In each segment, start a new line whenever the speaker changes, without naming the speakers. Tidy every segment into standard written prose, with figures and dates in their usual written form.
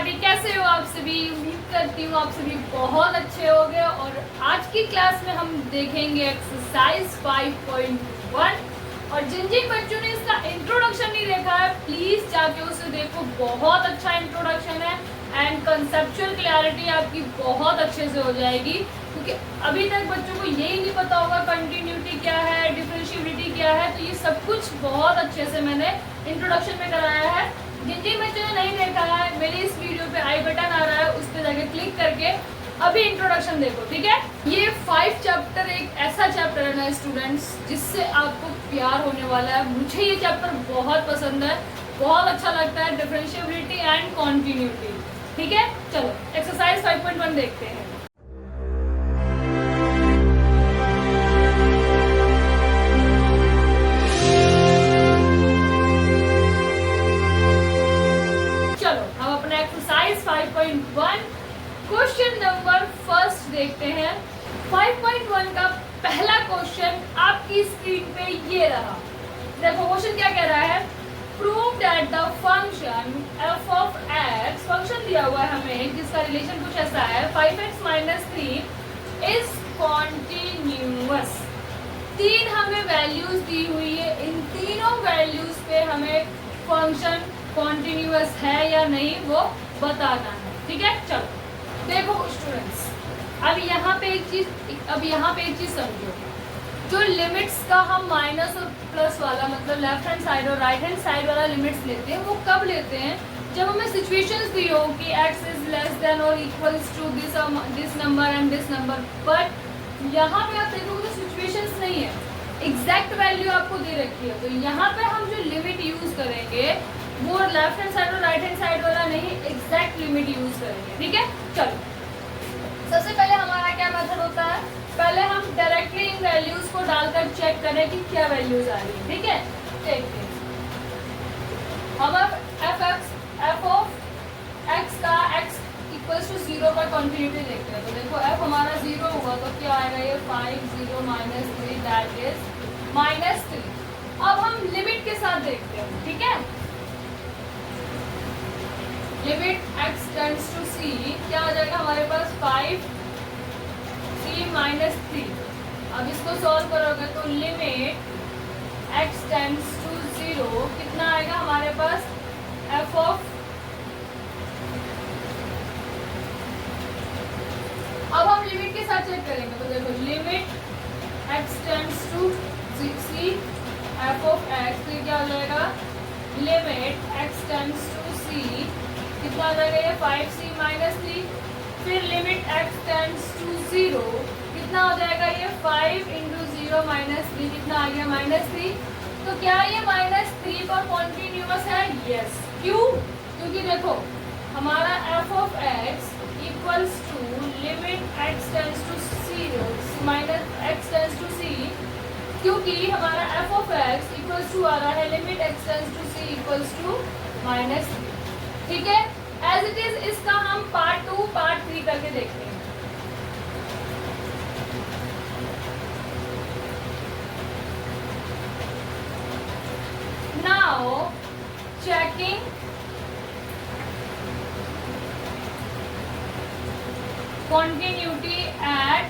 Party, कैसे हो आप सभी। उम्मीद करती हूँ आप सभी बहुत अच्छे होंगे। और आज की क्लास में हम देखेंगे एक्सरसाइज 5.1। और जिन जिन बच्चों ने इसका इंट्रोडक्शन नहीं देखा है प्लीज जाके उसे देखो, बहुत अच्छा इंट्रोडक्शन है एंड कंसेप्चुअल क्लैरिटी आपकी बहुत अच्छे से हो जाएगी। क्योंकि अभी तक बच्चों को यही नहीं पता होगा कंटिन्यूटी क्या है, डिफरेंशिएबिलिटी क्या है, तो ये सब कुछ बहुत अच्छे से मैंने इंट्रोडक्शन में कराया है। जिन जिन बच्चों ने नहीं देखा है मेरे इस वीडियो पे आई बटन आ रहा है, उस पर जाके क्लिक करके अभी इंट्रोडक्शन देखो, ठीक है। ये 5 चैप्टर एक ऐसा चैप्टर है ना स्टूडेंट्स, जिससे आपको प्यार होने वाला है। मुझे ये चैप्टर बहुत पसंद है, बहुत अच्छा लगता है, डिफरेंशिएबिलिटी एंड कॉन्टिन्यूटी। ठीक है, चलो एक्सरसाइज 5.1 देखते हैं। चलो हम अपना एक्सरसाइज 5.1 क्वेश्चन नंबर फर्स्ट देखते हैं। 5.1 का पहला क्वेश्चन आपकी स्क्रीन पे ये रहा। देखो क्वेश्चन क्या कह रहा है, prove that the function f of x, function दिया हुआ है हमें जिसका रिलेशन कुछ ऐसा है 5x - 3 इज कॉन्टिन्यूअस। 3 हमें वैल्यूज दी हुई है, इन तीनों वैल्यूज पे हमें फंक्शन कॉन्टिन्यूअस है या नहीं वो बताना है। ठीक है, चलो देखो स्टूडेंट्स, अब यहाँ पे एक चीज समझो। जो लिमिट्स का हम माइनस और प्लस वाला मतलब लेफ्ट हैंड साइड और राइट हैंड साइड वाला लिमिट्स लेते हैं, वो कब लेते हैं, जब हमें सिचुएशंस दी हो कि x इज लेस देन और equals to this number and this number. But यहाँ पे आप देखोगे तो सिचुएशंस नहीं है, एग्जैक्ट वैल्यू आपको दे रखी है। तो यहाँ पे हम जो लिमिट यूज करेंगे वो लेफ्ट हैंड साइड और राइट हैंड साइड वाला नहीं, एग्जैक्ट लिमिट यूज करेंगे। ठीक है, चलो सबसे पहले हमारा क्या मेथड होता है, पहले हम डायरेक्टली इन वैल्यूज को डालकर चेक करें कि क्या वैल्यूज आ रही है। ठीक है, देखते हैं हम अब f ऑफ x का x इक्वल्स टू 0 पर कॉन्टिन्यूटी देखते हैं। तो देखो f हमारा 0 हुआ तो क्या आएगा, ये 5 0 - 3 दैट इज -3। अब हम लिमिट के साथ देखते हैं। ठीक है, limit x tends to c क्या आ जाएगा हमारे पास 5c - 3। अब इसको सॉल्व करोगे तो लिमिट x टेंड्स टू 0 कितना आएगा हमारे पास f ऑफ, अब हम लिमिट के साथ चेक करेंगे। तो देखो limit x tends to c f of x, तो क्या हो जाएगा limit x tends to c कितना आ जाएगा ये 5c - 3। फिर लिमिट x टेंड्स टू 0 कितना हो जाएगा ये 5 × 0 - 3 कितना आ गया -3। तो क्या ये -3 पर कॉन्टिन्यूअस है? यस। क्यों? क्योंकि देखो हमारा f of x equals to limit x tends to 0 - x tends to c, क्योंकि हमारा f of x equals to आ रहा है limit x tends to c equals to -3। ठीक है, एज इट इज इसका हम पार्ट 2 पार्ट 3 करके देखते हैं। Now checking continuity at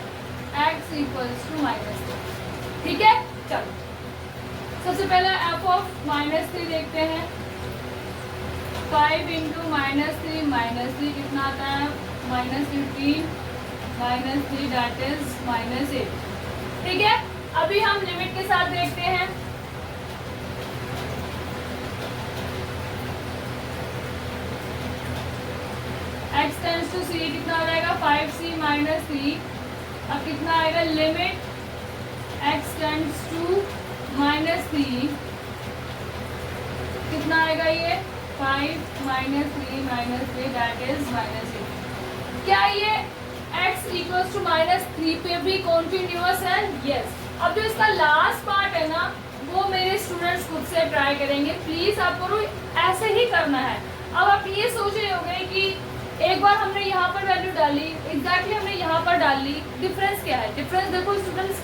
x equals to -3। ठीक है, चलो सबसे पहले f ऑफ -3 देखते हैं। 5 × -3 कितना आता है -15 -3 दैट इज -8। ठीक है, अभी हम लिमिट के साथ देखते हैं। x टेंड्स टू c कितना आ जाएगा 5c - 3। अब कितना आएगा लिमिट x टेंड्स टू -3 कितना आएगा ये 5 - 3 दैट इज -8। क्या ये x इक्वल्स टू -3 पे भी कॉन्टिन्यूअस है? यस। अब जो इसका लास्ट पार्ट है ना वो मेरे स्टूडेंट्स खुद से ट्राई करेंगे, प्लीज आपको ऐसे ही करना है। अब आप ये सोच रहे होंगे कि एक बार हमने यहाँ पर वैल्यू डाली, एग्जैक्टली हमने यहाँ पर डाल ली, डिफरेंस क्या है? डिफरेंस देखो स्टूडेंट्स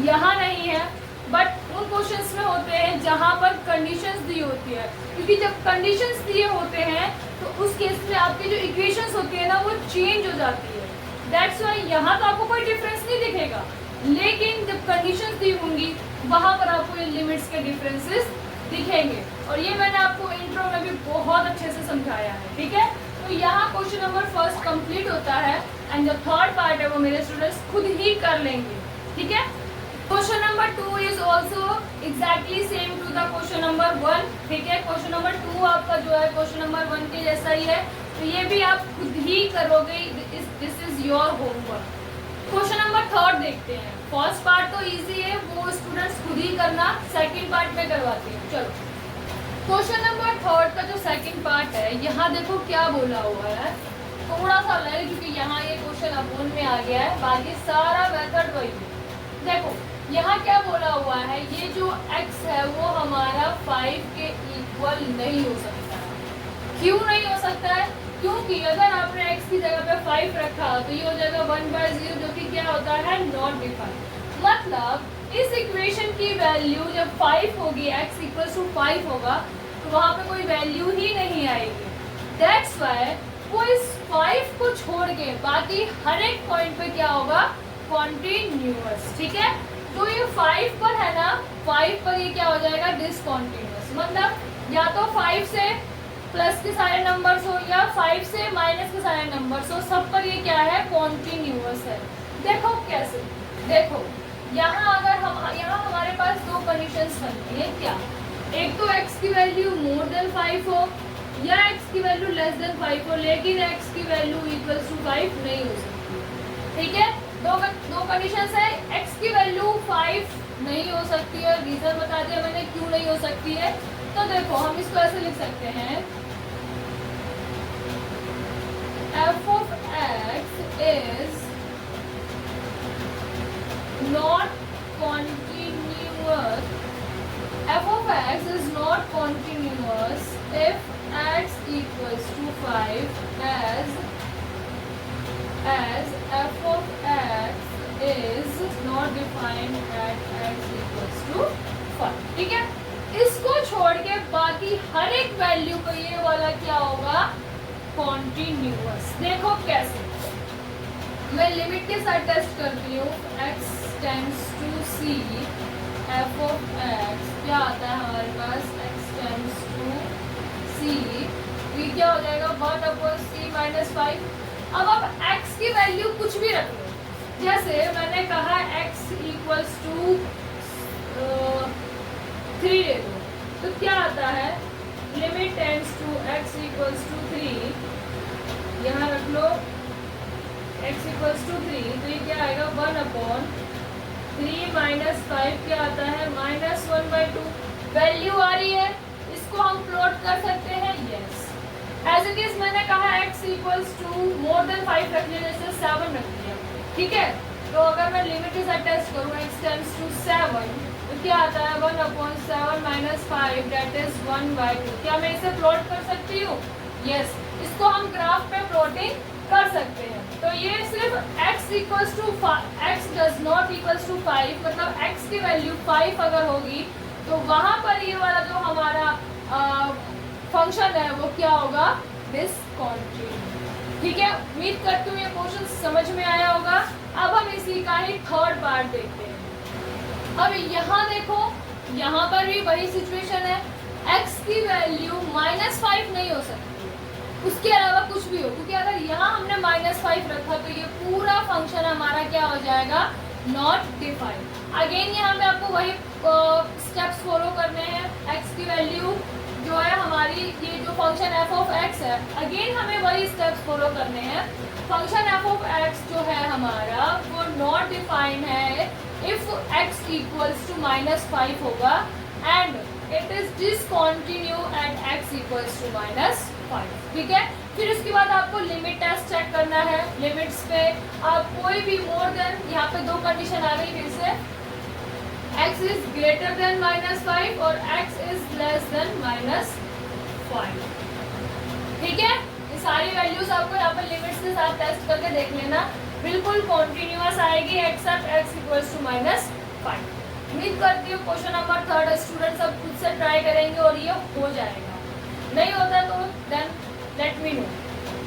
यहाँ नहीं है बट उन क्वेश्चंस में होते हैं जहां पर कंडीशंस दी होती है, क्योंकि जब कंडीशंस दिए होते हैं तो उस केस में आपकी जो इक्वेशंस होती है ना वो चेंज हो जाती है। दैट्स वाई यहाँ तो आपको कोई डिफरेंस नहीं दिखेगा, लेकिन जब कंडीशंस दी होंगी वहां पर आपको इन लिमिट्स के डिफरेंसेस दिखेंगे, और ये मैंने आपको इंट्रो में भी बहुत अच्छे से समझाया है। ठीक है, तो यहाँ क्वेश्चन नंबर फर्स्ट कंप्लीट होता है एंड जो थर्ड पार्ट है वो मेरे स्टूडेंट्स खुद ही कर लेंगे। ठीक है, question number 2 is also exactly same to the question number 1। ठीक है, क्वेश्चन नंबर 2 आपका जो है क्वेश्चन नंबर 1 के जैसा ही है, तो ये भी आप खुद ही करोगे, this is your homework. Question number 3 देखते हैं। फर्स्ट पार्ट तो इजी है, वो स्टूडेंट्स खुद ही करना, सेकंड पार्ट में करवाते हैं। चलो क्वेश्चन नंबर 3 का जो सेकंड पार्ट है, यहाँ देखो क्या बोला हुआ है, थोड़ा सा अलग है क्योंकि यहाँ ये क्वेश्चन अपोन में आ गया है, बाकी सारा मेथड वही है। देखो यहाँ क्या बोला हुआ है, ये जो x है वो हमारा 5 के इक्वल नहीं हो सकता है। क्यों नहीं हो सकता है? क्योंकि अगर आपने x की जगह पे 5 रखा तो ये हो जाएगा 1/0, जो कि क्या होता है नॉट डिफाइंड। मतलब इस इक्वेशन की वैल्यू जब 5 होगी, x इक्वल टू 5 होगा, तो वहां पे कोई वैल्यू ही नहीं आएगी। दैट्स वाई वो इस 5 को छोड़ के बाकी हर एक पॉइंट पे क्या होगा, कॉन्टिन्यूअस। ठीक है, तो ये 5 पर है ना, 5 पर ये क्या हो जाएगा, डिसकॉन्टिन्यूअस। मतलब या तो 5 से प्लस के सारे नंबर्स हो या 5 से माइनस के सारे नंबर्स हो, सब पर ये क्या है, कॉन्टिन्यूअस है। देखो कैसे, देखो यहाँ अगर यहाँ हमारे पास दो कंडीशंस बनती है क्या, एक तो x की वैल्यू मोर देन 5 हो या x की वैल्यू लेस देन 5 हो, लेकिन x की वैल्यू इक्वल्स टू 5 नहीं हो सकती। ठीक है, दो कंडीशंस है, x की वैल्यू 5 नहीं हो सकती है, रीजन बता दिया मैंने क्यों नहीं हो सकती है। तो देखो हम इसको ऐसे लिख सकते हैं, f of x is not continuous, f of x is not continuous if x equals to 5 as f of x is not defined at x equals to 5। ठीक है, इसको छोड़ के बाकी हर एक वैल्यू को ये वाला क्या होगा, कॉन्टिन्यूअस। देखो कैसे, मैं लिमिट के साथ टेस्ट करती हूँ, x tends to c f of x क्या आता है हमारे पास, x टेंड्स टू c, ये क्या हो जाएगा 1/c माइनस 5। अब आप x की वैल्यू कुछ भी रख लो, जैसे मैंने कहा x इक्वल्स टू 3 ले लो, तो क्या आता है, limit tends to x equals to 3, यहाँ रख लो x इक्वल्स टू 3, तो ये क्या आएगा 1/3 माइनस 5 क्या आता है -1/2। वैल्यू आ रही है, इसको हम प्लॉट कर सकते हैं, यस। एज इट इज मैंने कहा x equals to more than 5 रख लिया, जैसे 7 रख लिया। ठीक है, तो अगर मैं लिमिट के साथ टेस्ट करूँ x टेंड्स टू 7, तो क्या आता है 1/7 माइनस 5 दैट इज 1/2। क्या मैं इसे प्लॉट कर सकती हूँ, यस। इसको हम ग्राफ पे प्लॉटिंग कर सकते हैं। तो ये सिर्फ x equals to x does not equals to 5, मतलब x की वैल्यू 5 अगर होगी तो वहां पर ये वाला जो हमारा फंक्शन है वो क्या होगा, डिसकंटिन्यूअस। ठीक है, उम्मीद करती हूँ ये क्वेश्चन समझ में आया होगा। अब हम इसी का ही थर्ड पार्ट देखते हैं। अब यहाँ देखो, यहाँ पर भी वही सिचुएशन है, x की वैल्यू -5 नहीं हो सकती, उसके अलावा कुछ भी हो, क्योंकि अगर यहाँ हमने -5 रखा तो ये पूरा फंक्शन हमारा क्या हो जाएगा, नॉट डिफाइंड। अगेन यहाँ पे आपको वही स्टेप्स फॉलो करने हैं। x की वैल्यू जो है हमारी, ये जो फंक्शन f ऑफ x है, अगेन हमें वही स्टेप्स फॉलो करने हैं। फंक्शन f ऑफ x जो है हमारा वो नॉट डिफाइंड है इफ x इक्वल्स टू -5 होगा and it is discontinue at x equals to -5। ठीक है, फिर उसके बाद आपको लिमिट टेस्ट चेक करना है। लिमिट्स पे आप कोई भी मोर देन, यहाँ पे दो कंडीशन आ गई फिर से, x इज ग्रेटर देन -5 और x इज लेस देन -5। ठीक है, ये सारी वैल्यूज आपको यहाँ पे लिमिट्स के साथ टेस्ट करके देख लेना, बिल्कुल कॉन्टिन्यूअस आएगी एक्सेप्ट x इक्वल्स टू -5। उम्मीद करती हूँ क्वेश्चन नंबर 3 स्टूडेंट सब खुद से ट्राई करेंगे और ये हो जाएगा। नहीं होता तो देन लेट मी नो।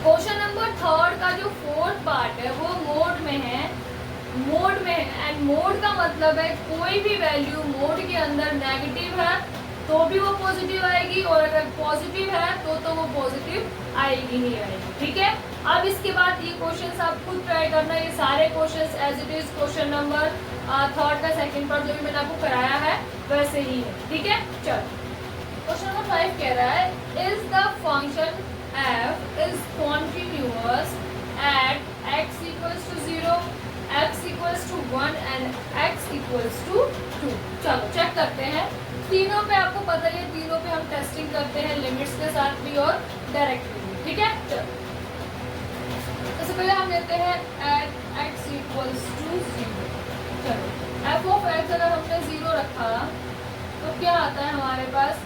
क्वेश्चन नंबर 3 का जो 4th पार्ट है वो मोड में है, एंड मोड का मतलब है कोई भी वैल्यू मोड के अंदर नेगेटिव है तो भी वो पॉजिटिव आएगी, और अगर पॉजिटिव है तो वो पॉजिटिव आएगी ही आएगी। ठीक है, अब इसके बाद ये क्वेश्चन आप खुद ट्राई करना। ये सारे question as it is question number 3 का 2nd पार्ट जो भी मैंने आपको कराया है वैसे ही है। ठीक है, चलो क्वेश्चन नंबर 5 कह रहा है is the function f is continuous at x equals to 0, x equals to 1 and x equals to 2। चलो चेक करते हैं। तीनों पे आपको पता है, तीनों पे हम टेस्टिंग करते हैं लिमिट्स के साथ भी और डायरेक्टली भी। ठीक है, चलो सबसे पहले हम लेते हैं at x equals to 0। चलो f of x अगर हमने 0 रखा तो क्या आता है हमारे पास,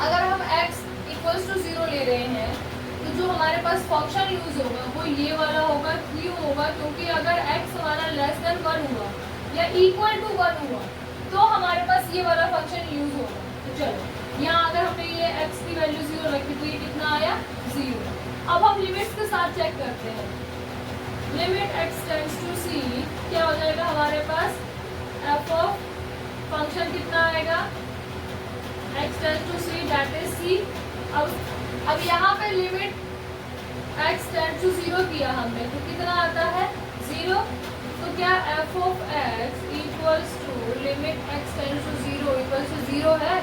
अगर हम x इक्वल्स टू 0 ले रहे हैं तो जो हमारे पास फंक्शन यूज होगा वो ये वाला होगा। क्यों होगा, क्योंकि अगर x हमारा लेस देन 1 हुआ या इक्वल टू 1 हुआ तो हमारे पास ये वाला फंक्शन यूज होगा। तो चलो यहाँ अगर हमने ये x की वैल्यू 0 रखी तो ये कितना आया 0। अब हम लिमिट्स के साथ चेक करते हैं। Limit x tends to c क्या हो जाएगा हमारे पास, f ऑफ फंक्शन कितना आएगा x tends to c that is c। अब यहाँ पे लिमिट x टेंड्स टू 0 किया हमने तो कितना आता है 0। तो क्या f of x equals to limit x tends to 0 equals to 0 है,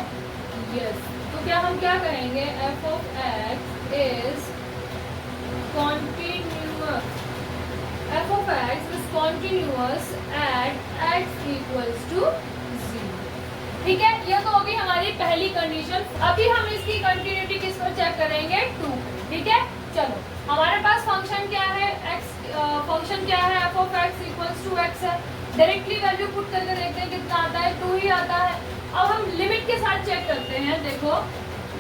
यस। तो क्या हम क्या कहेंगे, f of x is continuous, f of x is continuous at x equals to 0। ठीक है, यह तो होगी हमारी पहली कंडीशन। अभी हम इसकी कंटिन्यूटी किस पर चेक करेंगे, 2। ठीक है, चलो हमारे पास फंक्शन क्या है फंक्शन क्या है f of x equals to x है। डायरेक्टली वैल्यू पुट करके देखते हैं कितना आता है, 2 ही आता है। अब हम लिमिट के साथ चेक करते हैं। देखो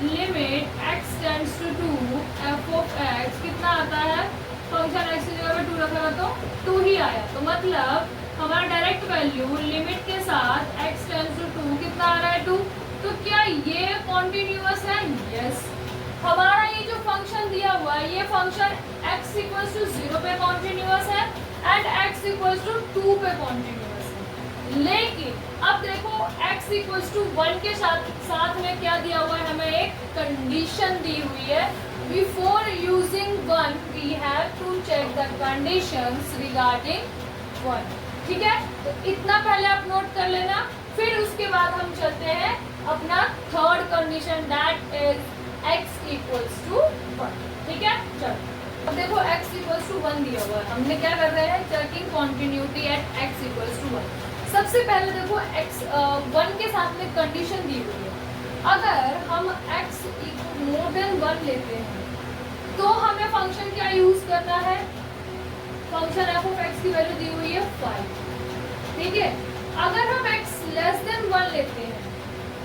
limit x tends to 2 f of x कितना आता है, फंक्शन x की जगह पे 2 रखा तो 2 ही आया। तो मतलब हमारा डायरेक्ट वैल्यू लिमिट के साथ x टेंड्स टू 2 कितना आ रहा है 2। तो क्या ये कॉन्टिन्यूअस है, यस। हमारा ये जो फंक्शन दिया हुआ है ये फंक्शन x इक्वल्स टू 0 पे कॉन्टिन्यूअस है एंड x इक्वल्स टू 2 पे कॉन्टिन्यूअस है। लेकिन अब देखो x इक्वल्स टू 1 के साथ में क्या दिया हुआ है, हमें एक कंडीशन दी हुई है। Before using 1 we have to check the conditions regarding 1। ठीक है, तो इतना पहले आप नोट कर लेना, फिर उसके बाद हम चलते हैं अपना 3rd condition that is x equals to 1। ठीक है, चलो अब देखो x इक्वल्स टू 1 दिया हुआ है, हमने क्या कर रहे हैं, checking continuity at x equals to 1। सबसे पहले देखो x 1 के साथ में कंडीशन दी हुई है। अगर हम x मोर देन 1 लेते हैं तो हमें फंक्शन क्या यूज करना है, फंक्शन f ऑफ x की वैल्यू दी हुई है 5। ठीक है, अगर हम x लेस देन 1 लेते हैं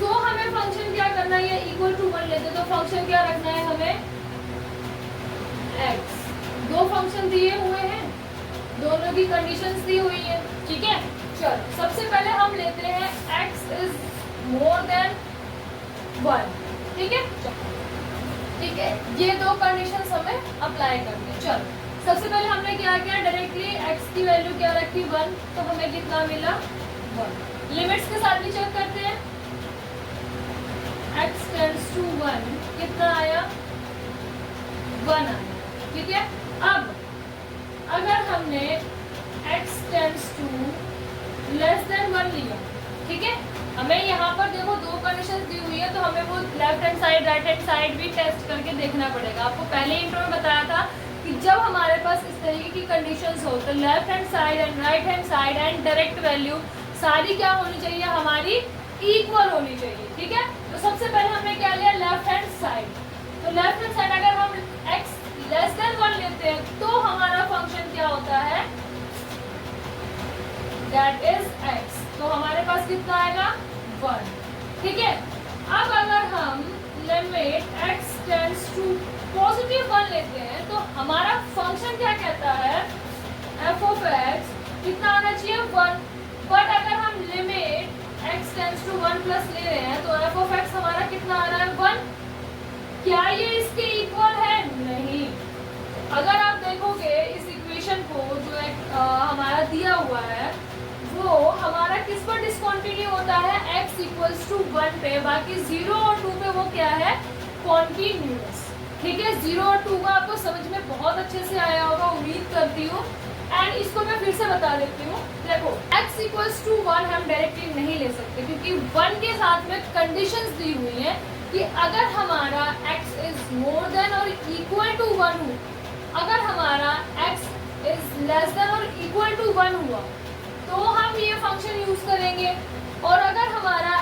तो हमें फंक्शन क्या करना है, इक्वल टू 1 लेते हैं तो फंक्शन क्या रखना है हमें x। दो फंक्शन दिए हुए हैं, दोनों की कंडीशंस दी हुई है। ठीक है, चलो सबसे पहले हम लेते हैं x इज मोर देन 1। ठीक है, ठीक है, ये दो कंडीशंस हमें अप्लाई करनी है। चलो सबसे पहले हमने क्या किया, डायरेक्टली x की वैल्यू क्या रखी 1, तो हमें कितना मिला 1। लिमिट्स के साथ भी चेक करते हैं, x टेंड्स टू 1 कितना आया 1 आया। ठीक है, अब अगर हमने x tends to less than 1 लिया, ठीक है, हमें यहाँ पर देखो दो कंडीशन दी हुई है तो हमें वो left hand side right hand side भी टेस्ट करके देखना पड़ेगा। आपको पहले इंट्रो में बताया था कि जब हमारे पास इस तरीके की कंडीशंस हो तो left hand side and right hand side and direct value सारी क्या होनी चाहिए, हमारी इक्वल होनी चाहिए। ठीक है, तो सबसे पहले हमने क्या लिया, लेफ्ट हैंड साइड। तो लेफ्ट हैंड साइड अगर हम x लेस देन 1 लेते हैं तो हमारा फंक्शन क्या होता है, दैट इज x। तो हमारे पास कितना आएगा 1। ठीक है, अब अगर हम limit x tends to positive 1 लेते हैं तो हमारा फंक्शन क्या कहता है, एफ ऑफ एक्स कितना आना चाहिए 1, बट अगर हम limit x tends to 1 plus ले रहे हैं तो एफ ऑफ एक्स हमारा कितना आ रहा है 1। क्या ये इसके इक्वल है? नहीं। अगर आप देखोगे इस इक्वेशन को जो हमारा दिया हुआ है वो हमारा किस पर डिसकंटिन्यू होता है? x इक्वल्स टू 1 पे, बाकी 0 और 2 पे वो क्या है? कॉन्टिन्यूअस। ठीक है, 0 और 2 का आपको समझ में बहुत अच्छे से आया होगा, उम्मीद करती हूँ। एंड इसको मैं फिर से बता देती हूँ। देखो x इक्वल्स टू 1 हम डायरेक्टली नहीं ले सकते क्योंकि 1 के साथ में कंडीशंस दी हुई हैं कि अगर हमारा x इज मोर देन और इक्वल टू 1 हो, अगर हमारा x इज लेस देन और इक्वल टू 1 हुआ तो हम ये फंक्शन यूज करेंगे, और अगर हमारा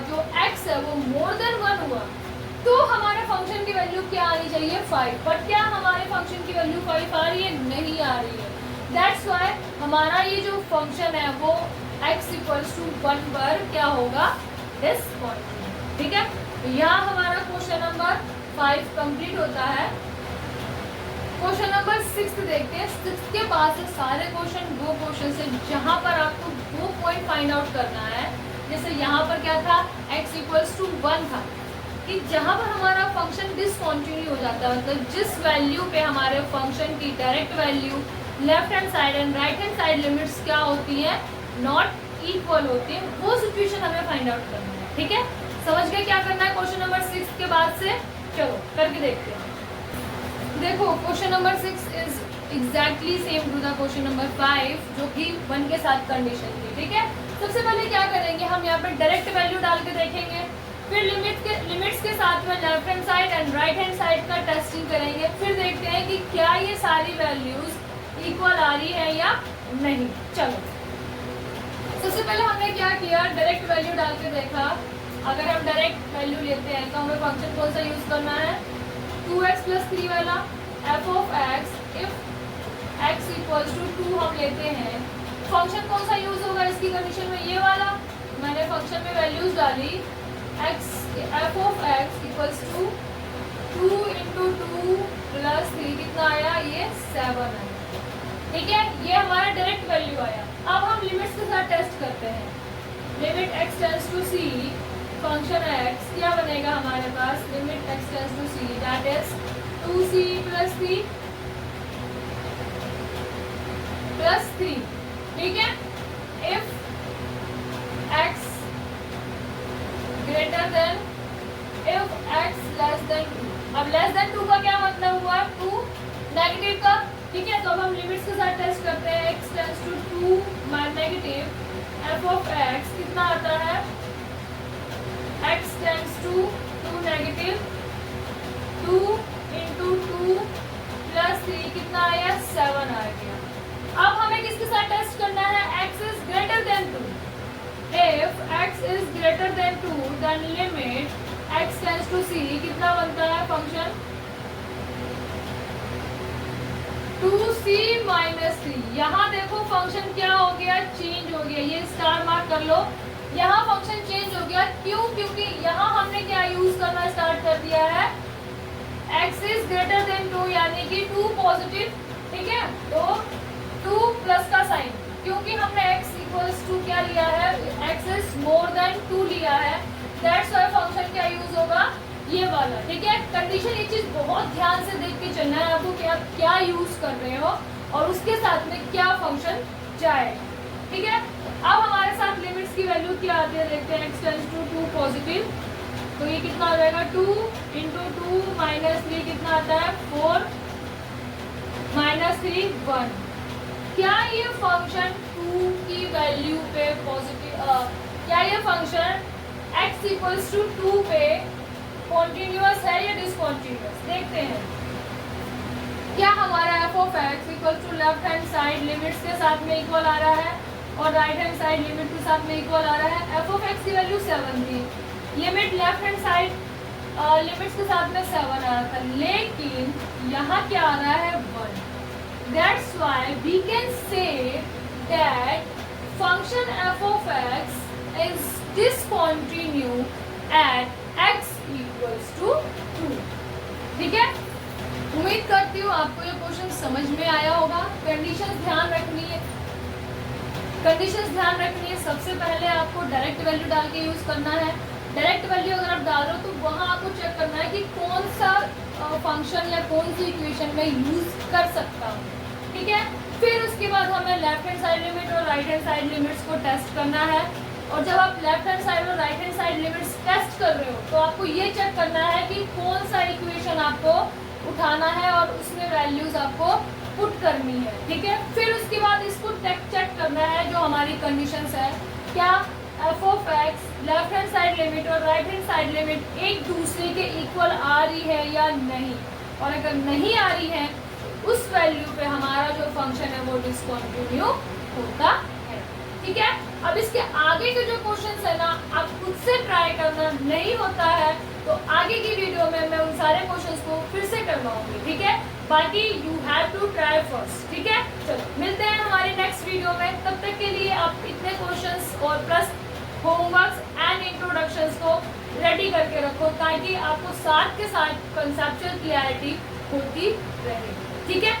जो x है वो मोर देन 1 हुआ तो हमारे फंक्शन की वैल्यू क्या आनी चाहिए? 5। बट क्या हमारे फंक्शन की वैल्यू 5 आ रही है? नहीं आ रही है। दैट्स वाई हमारा ये जो फंक्शन है वो x इक्वल्स टू 1 पर क्या होगा? डिसकंटिन्यू। ठीक है, तो यहाँ हमारा क्वेश्चन नंबर 5 कंप्लीट होता है। क्वेश्चन नंबर 6 देखते हैं। 6 के बाद से सारे क्वेश्चन दो क्वेश्चन से जहाँ पर आपको 2 पॉइंट फाइंड आउट करना है। जैसे यहाँ पर क्या था? x इक्वल्स टू 1 था कि जहाँ पर हमारा फंक्शन डिसकंटिन्यू हो जाता है, मतलब जिस वैल्यू पे हमारे फंक्शन की direct value left hand side and right hand side limits क्या होती हैं? नॉट इक्वल होती है, वो सिचुएशन हमें फाइंड आउट करना है। ठीक है, समझ गए क्या करना है क्वेश्चन नंबर 6 के बाद से? चलो करके देखते हैं। देखो question number 6 is exactly same to the question number 5 जो कि 1 के साथ कंडीशन थी। ठीक है, सबसे पहले क्या करेंगे, हम यहाँ पर डायरेक्ट वैल्यू डाल के देखेंगे, फिर लिमिट्स के साथ में left hand side and right hand side का टेस्टिंग करेंगे, फिर देखते हैं कि क्या ये सारी वैल्यूज इक्वल आ रही है या नहीं। चलो सबसे पहले हमने क्या किया, डायरेक्ट वैल्यू डाल के देखा। अगर हम डायरेक्ट वैल्यू लेते हैं तो हमें फंक्शन कौन सा यूज करना है? 2x प्लस 3 वाला F of x if x equals to 2 हम लेते हैं। फंक्शन कौन सा यूज होगा इसकी कंडीशन में? ये वाला। मैंने फंक्शन में वैल्यूज डाली, x F of x equals to 2 into 2 plus 3 कितना आया? ये 7 आया। ठीक है, ये हमारा डायरेक्ट वैल्यू आया। अब हम लिमिट्स के साथ टेस्ट करते हैं। Limit x tends to c, function x क्या बनेगा हमारे पास? Limit x tends to c that is 2c plus 3 plus 3। ठीक है, if x greater than if x less than 2। अब लेस देन 2 का क्या मतलब हुआ? 2 नेगेटिव का। ठीक है, तो अब हम लिमिट्स के साथ टेस्ट करते हैं। x tends to 2 minus negative F of x कितना आता है? x tends to 2 negative 2 into 2 plus 3 कितना आया? 7 आ गया। अब हमें किसके साथ टेस्ट करना है? x is greater than 2। If x is greater than 2 then limit x tends to c कितना बनता है फंक्शन? 2c minus 3। यहाँ देखो फंक्शन क्या हो गया? चेंज हो गया। ये स्टार मार्क कर लो, यहाँ फंक्शन चेंज हो गया। क्यों? क्योंकि यहाँ हमने क्या यूज करना स्टार्ट कर दिया है? x इज ग्रेटर देन 2 यानी कि 2 पॉजिटिव। ठीक है, तो 2 प्लस का साइन, क्योंकि हमने x इक्वल्स टू क्या लिया है? x इज मोर देन 2 लिया है। दैट्स व्हाई फंक्शन क्या यूज होगा? ये वाला। ठीक है, कंडीशन ये चीज बहुत ध्यान से देख के चलना है आपको कि आप क्या यूज कर रहे हो और उसके साथ में क्या फंक्शन जाएगा। ठीक है, अब हमारे साथ लिमिट्स की वैल्यू क्या आती है देखते हैं। x टेंड्स टू 2 पॉजिटिव, तो ये कितना आ जाएगा? 2 इंटू 2 माइनस 3 कितना आता है? 4 माइनस 3 1। क्या ये फंक्शन 2 की वैल्यू पे पॉजिटिव, क्या ये फंक्शन x इक्वल्स टू 2 पे कॉन्टिन्यूअस है या डिसकॉन्टिन्यूअस? देखते हैं। क्या हमारा F of x equal to left hand side limits के साथ में इक्वल आ रहा है और राइट हैंड साइड लिमिट के साथ में इक्वल आ रहा है? एफ ऑफ एक्स की वैल्यू 7 थी, limit left hand side limits के साथ में 7 आ रहा था, लेकिन यहाँ क्या आ रहा है? 1। That's why we can say that function F of x is discontinue at x equals to 2। ठीक है, उम्मीद करती हूँ आपको ये क्वेश्चन समझ में आया होगा। कंडीशंस ध्यान रखनी है, सबसे पहले आपको डायरेक्ट वैल्यू डाल के यूज करना है। डायरेक्ट वैल्यू अगर आप डाल रहे हो तो वहाँ आपको चेक करना है कि कौन सा फंक्शन या कौन सी इक्वेशन में यूज कर सकता हूँ, ठीक है। फिर उसके बाद हमें लेफ्ट हैंड साइड लिमिट और राइट हैंड साइड लिमिट्स को टेस्ट करना है। और जब आप लेफ्ट हैंड साइड और right hand side limits test कर रहे हो तो आपको ये चेक करना है कि कौन सा इक्वेशन आपको उठाना है और उसमें वैल्यूज आपको पुट करनी है, ठीक है। फिर उसके बाद इसको चेक करना है जो हमारी कंडीशंस है, क्या F of x left hand side limit और राइट हैंड साइड लिमिट एक दूसरे के इक्वल आ रही है या नहीं। और अगर नहीं आ रही है उस वैल्यू पे हमारा जो फंक्शन है वो डिसकंटिन्यू होता है, ठीक है। अब इसके आगे के जो क्वेश्चंस है ना आप खुद से ट्राई करना, नहीं होता है तो आगे की वीडियो में मैं उन सारे क्वेश्चंस को फिर से करवाऊंगी, ठीक है। बाकी you have to try first, ठीक है। चलो मिलते हैं हमारी नेक्स्ट वीडियो में, तब तक के लिए आप इतने क्वेश्चंस और प्लस होमवर्क्स एंड इंट्रोडक्शंस को रेडी करके रखो ताकि आपको साथ के साथ कंसेप्चुअल क्लैरिटी होती रहे, ठीक है।